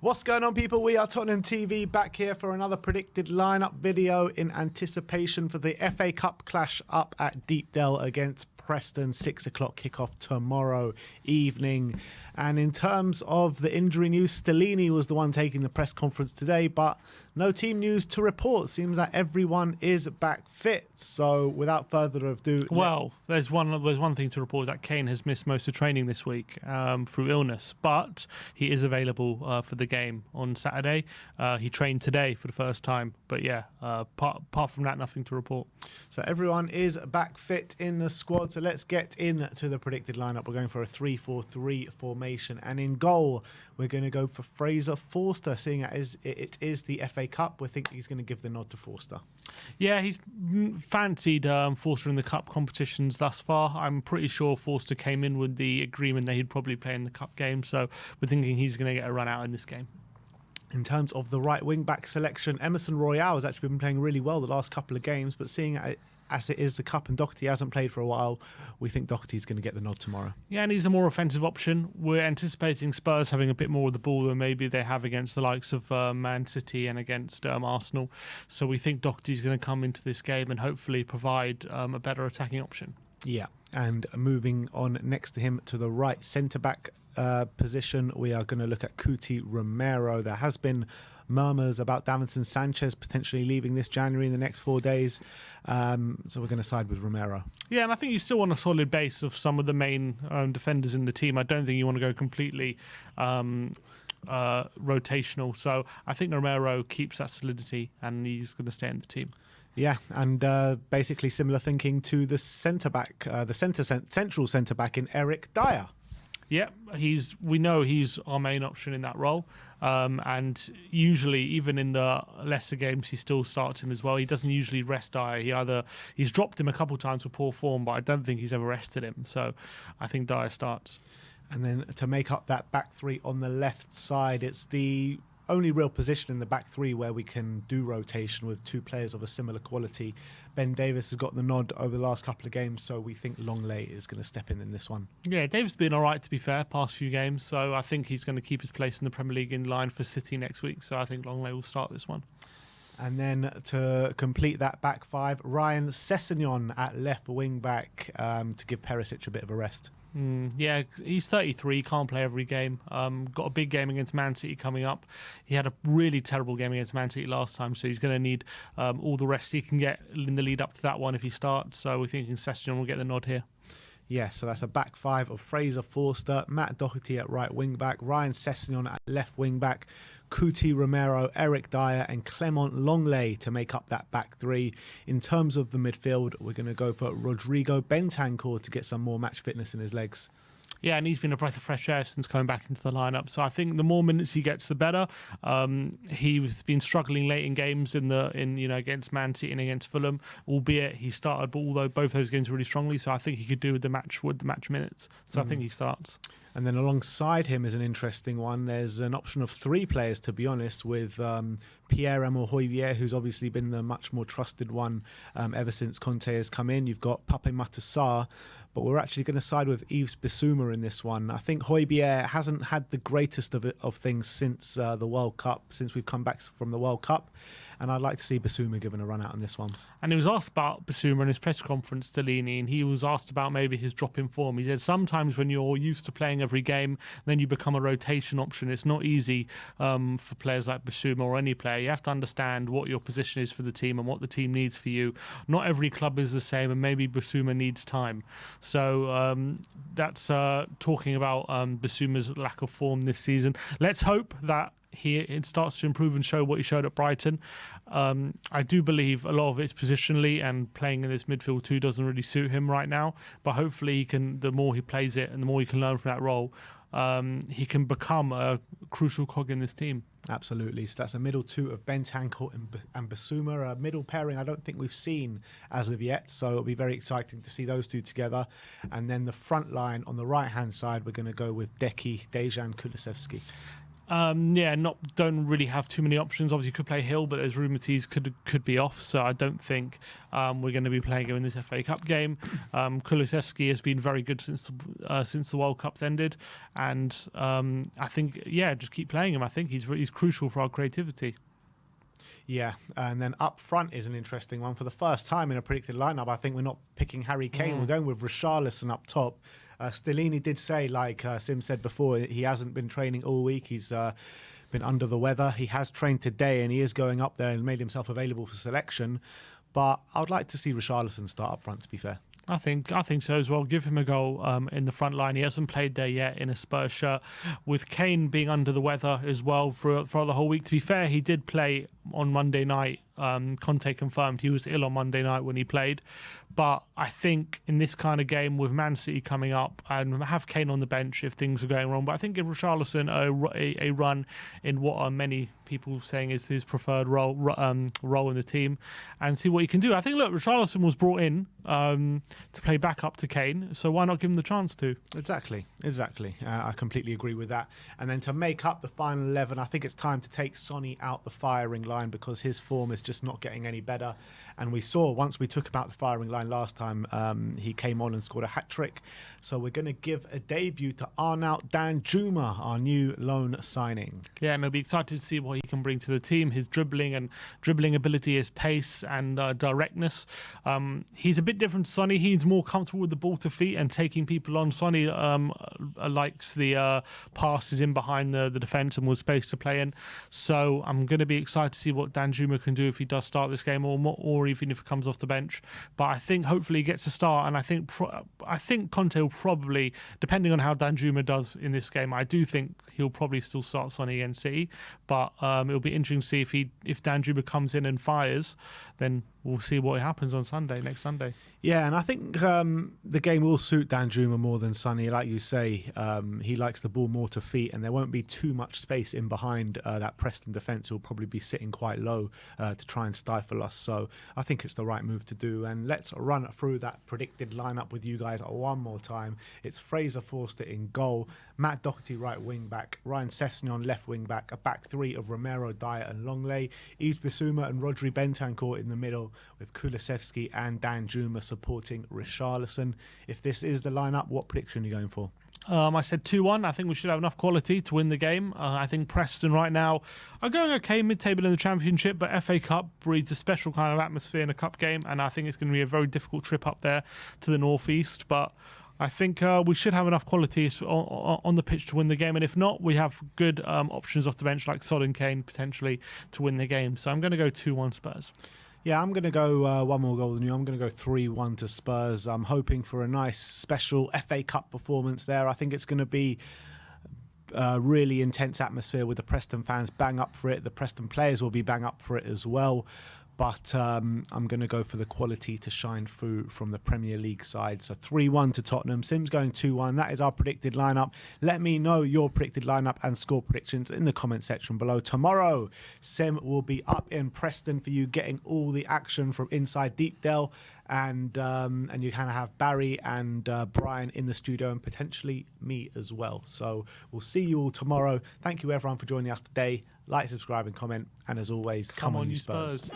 What's going on, people? We are Tottenham TV, back here for another predicted lineup video in anticipation for the FA Cup clash up at Deepdale against Preston. 6 o'clock kickoff tomorrow evening. And in terms of the injury news, Stellini was the one taking the press conference today, but no team news to report. Seems that everyone is back fit. So without further ado... Well, there's one thing to report, that Kane has missed most of training this week through illness, but he is available for the game on Saturday. He trained today for the first time, but yeah, apart from that, nothing to report. So everyone is back fit in the squad. So let's get into the predicted lineup. We're going for a 3-4-3 formation, and in goal we're going to go for Fraser Forster. Seeing as it is the FA Cup, we think he's going to give the nod to Forster. Yeah, he's fancied Forster in the cup competitions thus far. I'm pretty sure Forster came in with the agreement that he'd probably play in the cup game, so we're thinking he's going to get a run out in this game. In terms of the right wing-back selection, Emerson Royale has actually been playing really well the last couple of games, but seeing as it is the Cup and Doherty hasn't played for a while, we think Doherty's going to get the nod tomorrow. Yeah, and he's a more offensive option. We're anticipating Spurs having a bit more of the ball than maybe they have against the likes of Man City and against Arsenal. So we think Doherty's going to come into this game and hopefully provide a better attacking option. Yeah, and moving on next to him to the right centre-back position, we are going to look at Cuti Romero. There has been murmurs about Davinson Sanchez potentially leaving this January in the next 4 days, so we're going to side with Romero. Yeah, and I think you still want a solid base of some of the main defenders in the team. I don't think you want to go completely rotational, so I think Romero keeps that solidity and he's going to stay in the team. Yeah, and basically similar thinking to the centre-back, central centre-back in Eric Dyer. Yeah, we know he's our main option in that role, and usually even in the lesser games he still starts him as well. He doesn't usually rest Dyer. He's dropped him a couple times for poor form, but I don't think he's ever rested him. So I think Dyer starts. And then to make up that back three on the left side, it's the only real position in the back three where we can do rotation with two players of a similar quality. Ben Davies has got the nod over the last couple of games, so we think Longley is going to step in this one. Yeah, Davies has been all right, to be fair, past few games, so I think he's going to keep his place in the Premier League in line for City next week, so I think Longley will start this one. And then to complete that back five, Ryan Sessegnon at left wing back to give Perisic a bit of a rest. Yeah, he's 33, can't play every game. Got a big game against Man City coming up. He had a really terrible game against Man City last time, so he's going to need all the rest he can get in the lead up to that one if he starts. So we're thinking Sessegnon will get the nod here. Yeah, so that's a back five of Fraser Forster, Matt Doherty at right wing back, Ryan Sessegnon at left wing back, Cuti Romero, Eric Dyer and Clement Longley to make up that back three. In terms of the midfield, we're going to go for Rodrigo Bentancur to get some more match fitness in his legs. Yeah, and he's been a breath of fresh air since coming back into the lineup. So I think the more minutes he gets, the better. He's been struggling late in games against Man City and against Fulham, albeit he started, but although both those games really strongly, so I think he could do with the match minutes. So I think he starts. And then alongside him is an interesting one. There's an option of three players, to be honest, with Pierre-Emile Højbjerg, who's obviously been the much more trusted one ever since Conte has come in. You've got Pape Matar Sarr, but we're actually going to side with Yves Bissouma in this one. I think Højbjerg hasn't had the greatest of things since the World Cup, since we've come back from the World Cup. And I'd like to see Bissouma given a run out on this one. And he was asked about Bissouma in his press conference, Stellini, and he was asked about maybe his drop in form. He said sometimes when you're used to playing every game, then you become a rotation option. It's not easy for players like Bissouma or any player. You have to understand what your position is for the team and what the team needs for you. Not every club is the same, and maybe Bissouma needs time. So that's talking about Bissouma's lack of form this season. Let's hope that it starts to improve and show what he showed at Brighton. I do believe a lot of it's positionally, and playing in this midfield too doesn't really suit him right now, but hopefully he can, the more he plays it and the more he can learn from that role, he can become a crucial cog in this team. Absolutely. So that's a middle two of Bentancur and Bissouma, a middle pairing I don't think we've seen as of yet, so it'll be very exciting to see those two together. And then the front line on the right hand side, we're going to go with Dejan Kulusevski. Don't really have too many options. Obviously, you could play Hill, but there's rumours he could be off, so I don't think we're going to be playing him in this FA Cup game. Kulusevski has been very good since the World Cup's ended, and I think just keep playing him. I think he's crucial for our creativity. Yeah, and then up front is an interesting one. For the first time in a predicted lineup, I think we're not picking Harry Kane. We're going with Richarlison up top. Stellini did say, like Sim said before, he hasn't been training all week. He's been under the weather. He has trained today, and he is going up there and made himself available for selection. But I would like to see Richarlison start up front, to be fair. I think so as well. Give him a goal in the front line. He hasn't played there yet in a Spurs shirt. With Kane being under the weather as well for the whole week. To be fair, he did play on Monday night. Conte confirmed he was ill on Monday night when he played. But I think in this kind of game with Man City coming up and have Kane on the bench if things are going wrong. But I think give Richarlison a run in what are many people saying is his preferred role in the team and see what he can do. I think, look, Richarlison was brought in to play back up to Kane, so why not give him the chance to? Exactly. I completely agree with that. And then to make up the final 11, I think it's time to take Sonny out the firing line because his form is just not getting any better. And we saw once we took him out the firing line last time, he came on and scored a hat-trick. So we're going to give a debut to Arnaut Danjuma, our new loan signing. Yeah, and I'll be excited to see what he can bring to the team. His dribbling ability, his pace and directness. He's a bit different to Sonny. He's more comfortable with the ball to feet and taking people on. Sonny likes the passes in behind the defence and with space to play in. So I'm going to be excited to see what Danjuma can do if he does start this game or even if he comes off the bench. But I think hopefully he gets a start, and I think Conte will probably, depending on how Danjuma does in this game, I do think he'll probably still start Sonny against City. But it'll be interesting to see if Danjuma comes in and fires, then we'll see what happens on next Sunday. Yeah, and I think the game will suit Danjuma more than Sonny. Like you say, he likes the ball more to feet, and there won't be too much space in behind that Preston defence. He'll probably be sitting quite low to try and stifle us. So I think it's the right move to do. And let's run through that predicted lineup with you guys one more time. It's Fraser Forster in goal, Matt Doherty right wing back, Ryan Sessegnon left wing back, a back three of Romero, Dyer and Longley, Yves Bissouma and Rodri Bentancur in the middle, with Kulusevski and Danjuma supporting Richarlison. If this is the lineup, what prediction are you going for? I said 2-1. I think we should have enough quality to win the game. I think Preston right now are going okay mid-table in the Championship, but FA Cup breeds a special kind of atmosphere in a cup game, and I think it's going to be a very difficult trip up there to the northeast. But I think we should have enough quality on the pitch to win the game, and if not, we have good options off the bench like Son and Kane potentially to win the game. So I'm going to go 2-1 Spurs. Yeah, I'm going to go one more goal than you. I'm going to go 3-1 to Spurs. I'm hoping for a nice special FA Cup performance there. I think it's going to be a really intense atmosphere with the Preston fans bang up for it. The Preston players will be bang up for it as well. But I'm going to go for the quality to shine through from the Premier League side. So 3-1 to Tottenham. Sim's going 2-1. That is our predicted lineup. Let me know your predicted lineup and score predictions in the comment section below. Tomorrow, Sim will be up in Preston for you, getting all the action from inside Deepdale. And you kind of have Barry and Brian in the studio and potentially me as well. So we'll see you all tomorrow. Thank you everyone for joining us today. Like, subscribe and comment. And as always, come on you Spurs.